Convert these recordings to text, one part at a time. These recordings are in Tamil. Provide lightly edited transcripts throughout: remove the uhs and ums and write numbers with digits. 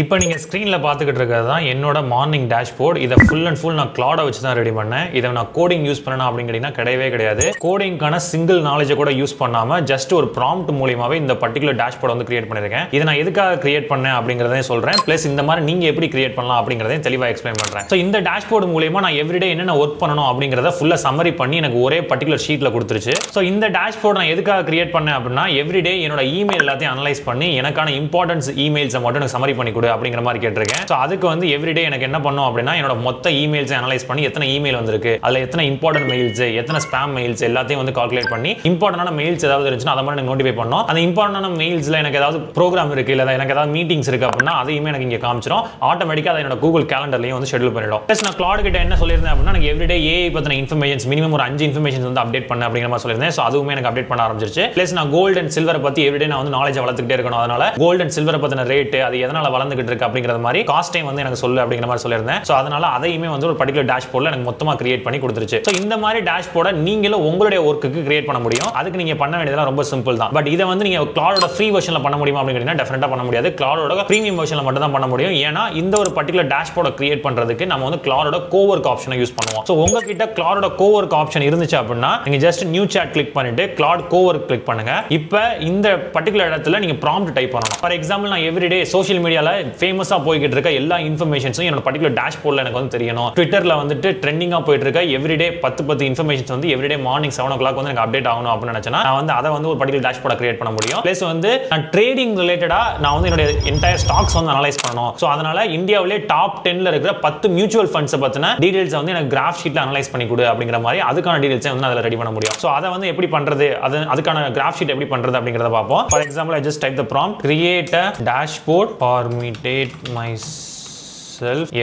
இப்போ நீங்கள் ஸ்க்ரீனில் பார்த்துக்கிட்டு இருக்கிறது தான் என்னோட மார்னிங் டேஷ்போர்ட். இதை ஃபுல் அண்ட் ஃபுல் நான் கிளாடை வச்சு தான் ரெடி பண்ணேன். இதை நான் கோடிங் யூஸ் பண்ணணும் அப்படின்னு கேட்டிங்கன்னா கிடையவே கிடையாது. கோடிங்கான சிங்கிள் நாலேஜை கூட யூஸ் பண்ணாமல் ஜஸ்ட் ஒரு ப்ராம்ப்ட் மூலியமாகவே இந்த பர்டிகுலர் டேஷ்போர்ட் வந்து கிரியேட் பண்ணியிருக்கேன். இதை நான் எதுக்காக கிரியேட் பண்ணேன் அப்படிங்கிறதையும் சொல்கிறேன். ப்ளஸ் இந்த மாதிரி நீங்கள் எப்படி கிரியேட் பண்ணலாம் அப்படிங்கிறதையும் தெளிவாக எக்ஸ்பிளைன் பண்ணுறேன். ஸோ இந்த டேஷ்போர்ட் மூலியமாக நான் எவ்ரிடே என்னென்ன ஒர்க் பண்ணணும் அப்படிங்கிறத ஃபுல்லாக சம்மரி பண்ணி எனக்கு ஒரே பர்டிகுலர் ஷீட்டில் கொடுத்துருச்சு. ஸோ இந்த டேஷ்போர்ட் நான் எதுக்காக கிரியேட் பண்ணேன் அப்படின்னா எவ்ரிடே என்னோட இமெயில் எல்லாத்தையும் அனலைஸ் பண்ணி எனக்கான இம்பார்ட்டன்ஸ் இமெயில்ஸை மட்டும் எனக்கு சம்மரி பண்ணி கொடு அப்படிங்கிற மாதிரி கேட்டிருக்கேன். ஸோ அதுக்கு வந்து எவ்ரிடே எனக்கு என்ன பண்ணும் அப்படின்னா என்னோட மொத்த இமெயில்ஸை அனலைஸ் பண்ணி எத்தனை இமெயில் வந்திருக்கு, அதில் எத்தனை இம்பார்ட்டன்ட் மெயில்ஸ், எத்தனை ஸ்பாம் மெயில்ஸ் எல்லாத்தையும் வந்து கால்குலேட் பண்ணி இம்பார்ட்டன்டான மெயில்ஸ் ஏதாவது இருந்துச்சுன்னா அதை மாதிரி எனக்கு நோட்டிஃபை பண்ணோம். அந்த இம்பார்ட்டன்டான மெயில்ஸில் எனக்கு ஏதாவது ப்ரோக்ராம் இருக்கு, இல்லை எனக்கு ஏதாவது மீட்டிங்ஸ் இருக்கு அப்படின்னா அதையுமே எனக்கு இங்கே காமிச்சிடும். ஆட்டோமேட்டிக்காக அதை என்னோட கூகுள் கேலண்டர்லையும் வந்து ஷெட்யூல் பண்ணிடும். ப்ளஸ் நான் கிளாட் கிட்ட என்ன சொல்லியிருந்தேன் அப்படின்னா எனக்கு எவ்ரிடே ஏஐ பற்றின இன்ஃபர்மேஷன்ஸ் மினிமம் ஒரு 5 இன்ஃபர்மேஷன்ஸ் வந்து அப்டேட் பண்ண அப்படிங்கிற மாதிரி சொல்லியிருந்தேன். ஸோ அதுவுமே எனக்கு அப்டேட் பண்ண ஆரம்பிச்சிருச்சு. ப்ளஸ் நான் கோல்டு அண்ட் சில்வரை பற்றி எவ்ரிடே நான் வந்து நாலேஜ் வளர்த்துக்கிட்டே இருக்கணும். அதனால கோல்டு அண்ட் சில்வரை பற்றின ரேட்டு அது எதனால் வளர்ந்துகிட்டு இருக்கு அப்படிங்கிற மாதிரி காஸ்ட் டைம் வந்து எனக்கு சொல்லு அப்படிங்கிற மாதிரி சொல்லியிருந்தேன். ஸோ அதனால அதையுமே வந்து ஒரு பர்டிகுலர் டேஷ்போர்டில் எனக்கு மொத்தமாக கிரியேட் பண்ணி கொடுத்துருச்சு. ஸோ இந்த மாதிரி டேஷ்போர்டை நீங்களும் உங்களுடைய ஒர்க்குக்கு கிரியேட் பண்ண முடியும். அதுக்கு நீங்கள் பண்ண வேண்டியதெல்லாம் ரொம்ப சிம்பிள் தான். பட் இதை வந்து நீங்கள் கிளாடோட ஃப்ரீ வெர்ஷனில் பண்ண முடியுமா அப்படின்னு கேட்டீங்கன்னா டெஃபினட்டாக பண்ண முடியாது. கிளாடோட ப்ரீமியம் வெர்ஷனில் மட்டும் தான் பண்ண முடியும். ஏன்னா இந்த ஒரு பர்டிகுலர் டேஷ்போர்டை கிரியேட் பண்ணுறதுக்கு நம்ம வந்து கிளாடோட கோவர்க் ஆப்ஷனை யூஸ் பண்ணுவோம். ஸோ உங்ககிட்ட கிளாடோட கோவர்க் ஆப்ஷன் இருந்துச்சு அப்படின்னா நீங்கள் ஜஸ்ட் நியூ சாட் கிளிக் பண்ணிட்டு கிளாட் கோவர்க் கிளிக் பண்ணுங்க. இப்போ இந்த பர்டிகுலர் இடத்துல நீங்கள் ப்ராம்ப்ட் டைப் பண்ணணும். ஃபார் எக்ஸாம்பிள் நான் எவ்ரிடே சோஷியல் மீடியாவில் ஃபேமஸாக போய்கிட்டு இருக்க எல்லா இன்ஃபர்மேஷன்ஸும் என்னோட பர்டிகுலர் டேஷ்போர்டில் எனக்கு வந்து தெரியணும். ட்விட்டரில் வந்துட்டு ட்ரெண்டிங்காக போயிட்டு இருக்க எவ்ரிடே 10 இன்ஃபர்மேஷன்ஸ் வந்து எவ்ரிடே மார்னிங் 7 o'clock வந்து எனக்கு அப்டேட் ஆகணும் அப்படின்னு நினைச்சேன்னா நான் வந்து அதை வந்து ஒரு பர்டிகுலர் டேஷ்போர்டை கிரியேட் பண்ண முடியும். ப்ளஸ் வந்து நான் ட்ரேடிங் ரிலேட்டடாக நான் வந்து என்னோட என்டையர் ஸ்டாக்ஸ் வந்து அனலைஸ் பண்ணணும். ஸோ அதனால இந்தியாவிலே டாப் 10ல இருக்கிற 10 மியூச்சுவல் ஃபண்ட்ஸை பற்றின டீடைல்ஸ் வந்து எனக்கு கிராஃப் ஷீட்டில் அனலைஸ் பண்ணி கொடு அப்படிங்கிற மாதிரி அதுக்கான டீடைல்ஸை வந்து அதில் ரெடி பண்ண முடியும். ஸோ அதை வந்து எப்படி பண்ணுறது, அதுக்கான கிராஃப் ஷீட் எப்படி பண்ணுறது அப்படிங்கிறத பார்ப்போம். For example I just type the prompt create a dashboard for me date my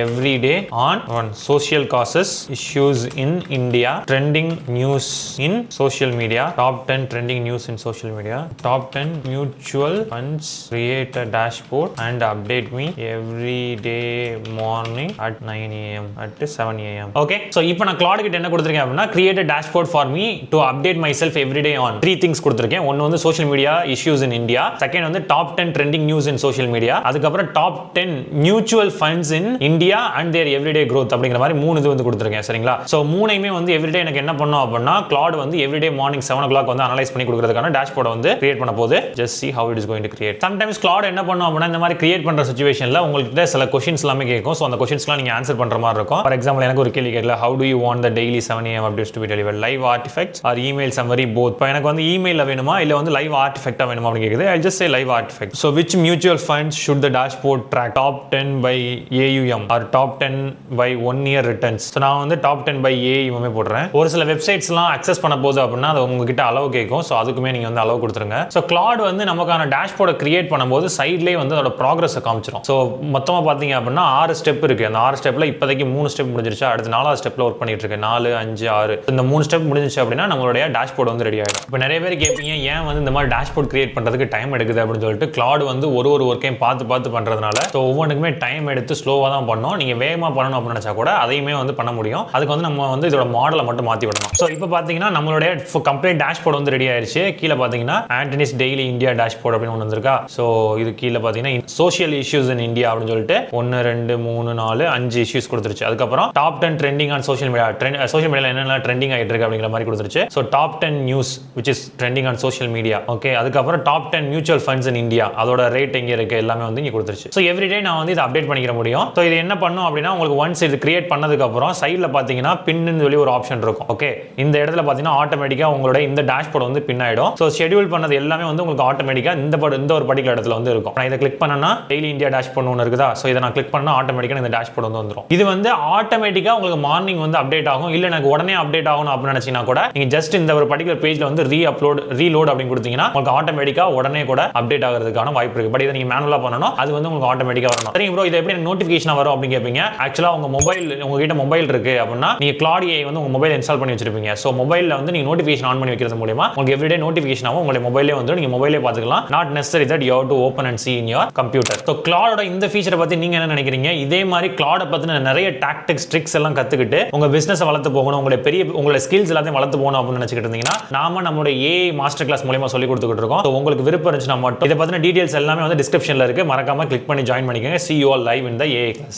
every day on social causes issues in India, trending news in social media, top 10 trending news in social media, top 10 mutual funds, create a dashboard and update me every day morning at 9 a.m. at 7 a.m. okay, so இப்போ நான் கிளாட் கிட்ட என்ன கொடுத்திருக்கேன் அப்படின்னா create a dashboard for me to update myself every day on 3 things கொடுத்திருக்கேன். ஒன்னு வந்து social media issues in India, second வந்து top 10 trending news in social media, அதுக்கப்புறம் top 10 mutual funds in India and their everyday growth அப்படிங்கிற மாதிரி 3 இது வந்து கொடுத்திருக்கேன். சரிங்களா? சோ மூணையுமே வந்து எவ்ரிடே எனக்கு என்ன பண்ணும் அப்படின்னா கிளாட் வந்து எவ்ரிடே மார்னிங் 7 o'clock வந்து அனலைஸ் பண்ணி கொடுக்கிறதுக்கான டேஷ்போர்டை வந்து கிரியேட் பண்ண போகுது. Just see how it is going to create. sometimes clot என்ன பண்ணும் அப்படின்னா இந்த மாதிரி கிரியேட் பண்ற சிச்சுவேஷன்ல உங்களுக்கு சில क्वेश्चंस எல்லாமே கேட்கும். சோ அந்த क्वेश्चंसலாம் நீங்க ஆன்சர் பண்ற மாதிரி இருக்கும். ஃபார் எக்ஸாம்பிள் எனக்கு ஒரு கேள்வி கேட்கல how do you want the daily 7 am updates to be delivered, live artifacts or email summary both. இப்போ எனக்கு வந்து இமெயில்ல வேணுமா இல்ல வந்து லைவ் ஆர்டிஃபெக்ட்டா வேணுமா அப்படி கேக்குது. I'll just say live artifact. so which mutual funds should the dashboard track, top 10 by AUM or top 10 by 1 year returns. So நான் வந்து டாப் 10 by AUM போடுறேன். ஒரு சில வெப்சைட்ஸ்லாம் அக்சஸ் பண்ண போகுது அப்படின்னா அது உங்ககிட்ட அளவு கேட்கும். ஸோ அதுக்குமே நீங்கள் வந்து அளவு கொடுத்துருங்க. ஸோ கிளாட் வந்து நமக்கான டேஷ்போர்டை கிரியேட் பண்ணும்போது சைட்லேயே வந்து அதோட ப்ராக்ரஸை காமிச்சிடும். ஸோ மொத்தமாக பார்த்தீங்க அப்படின்னா 6 ஸ்டெப் இருக்குது. அந்த 6 ஸ்டெப்பில் இப்போதைக்கு 3 ஸ்டெப் முடிஞ்சிருச்சு. அடுத்து 4வது ஸ்டெப்பில் ஒர்க் பண்ணிட்டு இருக்கு. 4, 5, 6 இந்த 3 ஸ்டெப் முடிஞ்சிச்சு அப்படின்னா நம்மளுடைய டேஷ்போர்ட் வந்து ரெடி ஆகிடும். இப்போ நிறைய பேர் கேட்பீங்க ஏன் வந்து இந்த மாதிரி டேஷ்போர்ட் கிரியேட் பண்ணுறதுக்கு டைம் எடுக்குது அப்படின்னு சொல்லிட்டு. கிளாட் வந்து ஒரு ஒர்க்கையும் பார்த்து பண்ணுறதுனால ஸோ ஒவ்வொன்றுக்குமே டைம் எடுத்து ஸ்லோவாக தான் பண்ணோம். நீங்கள் வேகமாக பண்ணணும் அப்படின்னு நினைச்சா கூட அதையுமே வந்து பண்ண முடியும். அதுக்கு வந்து நம்ம வந்து இதோட மாடலை மட்டும் மாற்றி விடணும். ஸோ இப்போ பார்த்தீங்கன்னா நம்மளுடைய கம்ப்ளீட் டேஷ்போர்ட் வந்து ரெடி ஆயிருச்சு. கீழே பார்த்தீங்கன்னா ஆண்டனிஸ் டெய்லி இந்தியா டேஷ்போர்ட் அப்படின்னு ஒன்று வந்திருக்கா. ஸோ இது கீழே பார்த்தீங்கன்னா சோஷியல் இஷ்யூஸ் இன் இந்தியா அப்படின்னு சொல்லிட்டு 1, 2, 3, 4, 5 இஷ்யூஸ் கொடுத்துருச்சு. அதுக்கப்புறம் top 10 trending on social media, social மீடியாவில் என்னென்ன ட்ரெண்டிங் ஆகிட்டு இருக்கு அப்படிங்கிற மாதிரி கொடுத்துருச்சு. So top 10 news which is trending on social media. Okay, அதுக்கப்புறம் top 10 mutual funds in India, அதோட ரேட் எங்கே இருக்கு எல்லாமே வந்து இங்கே கொடுத்துருச்சு. ஸோ எவ்ரிடே நான் வந்து இதை அப்டேட் பண்ணிக்க முடியும். ஸோ இது என்ன பண்ணும் அப்படின்னா உங்களுக்கு ஒன்ஸ் இது கிரியேட் பண்ணதுக்கு அப்புறம் சைடில் பார்த்தீங்கன்னா பின்னு சொல்லி ஒரு ஆப்ஷன் இருக்கும். ஓகே, இந்த இடத்துல பார்த்தீங்கன்னா ஆட்டோமேட்டிக்காக உங்களோட இந்த டேஷ்போர்ட் வந்து பின் ஆயிடும். ஸோ ஷெட்யூல் பண்ணது எல்லாமே வந்து உங்களுக்கு ஆட்டோமேட்டிக்காக இந்த ஒரு பர்டிகுலர் இடத்துல வந்து இருக்கும். நான் இதை கிளிக் பண்ணனா டெய்லி இந்தியா டேஷ்போர்ட் ஒன்று இருக்குதா. ஸோ இதை நான் கிளிக் பண்ணா ஆட்டோமேட்டிக்காக இந்த டேஷ்போர்ட் வந்து வந்துடும். இது வந்து ஆட்டோமேட்டிக்காக உங்களுக்கு மார்னிங் வந்து அப்டேட் ஆகும். இல்லை எனக்கு உடனே அப்டேட் ஆகணும் அப்படின்னு நினைச்சீங்கன்னா கூட நீங்க ஜஸ்ட் இந்த ஒரு பர்டிகுலர் பேஜ்ல வந்து ரீலோட் அப்படின்னு கொடுத்தீங்கன்னா உங்களுக்கு ஆட்டோமேட்டிக்காக உடனே கூட அப்டேட் ஆகிறதுக்கான வாய்ப்பு இருக்கு. பட் இதை நீங்க மேனுவலா பண்ணணும். அது வந்து உங்களுக்கு ஆட்டோமேட்டிக்காக வரணும். சரி ப்ரோ, இதை எப்படி நோட்டிஃபிகேஷன் நோட்டிஃபிகேஷன் வரும் அப்படின்னு கேட்பீங்க. ஆக்சுவலா உங்ககிட்ட மொபைல் இருக்கு அப்படின்னா நீங்க கிளாட் ஏஐ வந்து உங்க மொபைல் இன்ஸ்டால் பண்ணி வச்சிருப்பீங்க. ஸோ மொபைலில் வந்து நீங்க நோட்டிஃபிகேஷன் ஆன் பண்ணி வைக்கிறது மூலமா உங்களுக்கு எவ்ரிடே நோட்டிஃபிகேஷன் ஆகும். உங்களுடைய மொபைலே வந்து நீங்க மொபைலே பார்த்துக்கலாம். Not necessary that you have to open and see in your computer. So கிளாடோட இந்த ஃபீச்சரை பத்தி நீங்க என்ன நினைக்கிறீங்க? இதே மாதிரி கிளாடை பத்தின நிறைய டாக்டிக்ஸ் ட்ரிக்ஸ் எல்லாம் கத்துக்கிட்டு உங்க பிசினஸ் வளர்த்து போகணும், உங்களுடைய ஸ்கில்ஸ் எல்லாத்தையும் வளர்த்து போகணும் அப்படின்னு நினைச்சிட்டு இருந்தீங்கன்னா நாம நம்மளுடைய ஏஐ மாஸ்டர் கிளாஸ் மூலமா சொல்லி கொடுத்துக்கிட்டு இருக்கோம். ஸோ உங்களுக்கு விருப்பம் இருந்துச்சுன்னா மட்டும் இதை பத்தின டீடைல்ஸ் எல்லாமே வந்து டிஸ்கிரிப்ஷன்ல இருக்கு, மறக்காம கிளிக் பண்ணி ஜாயின் பண்ணிக்கோங்க. see you all live in the AI class.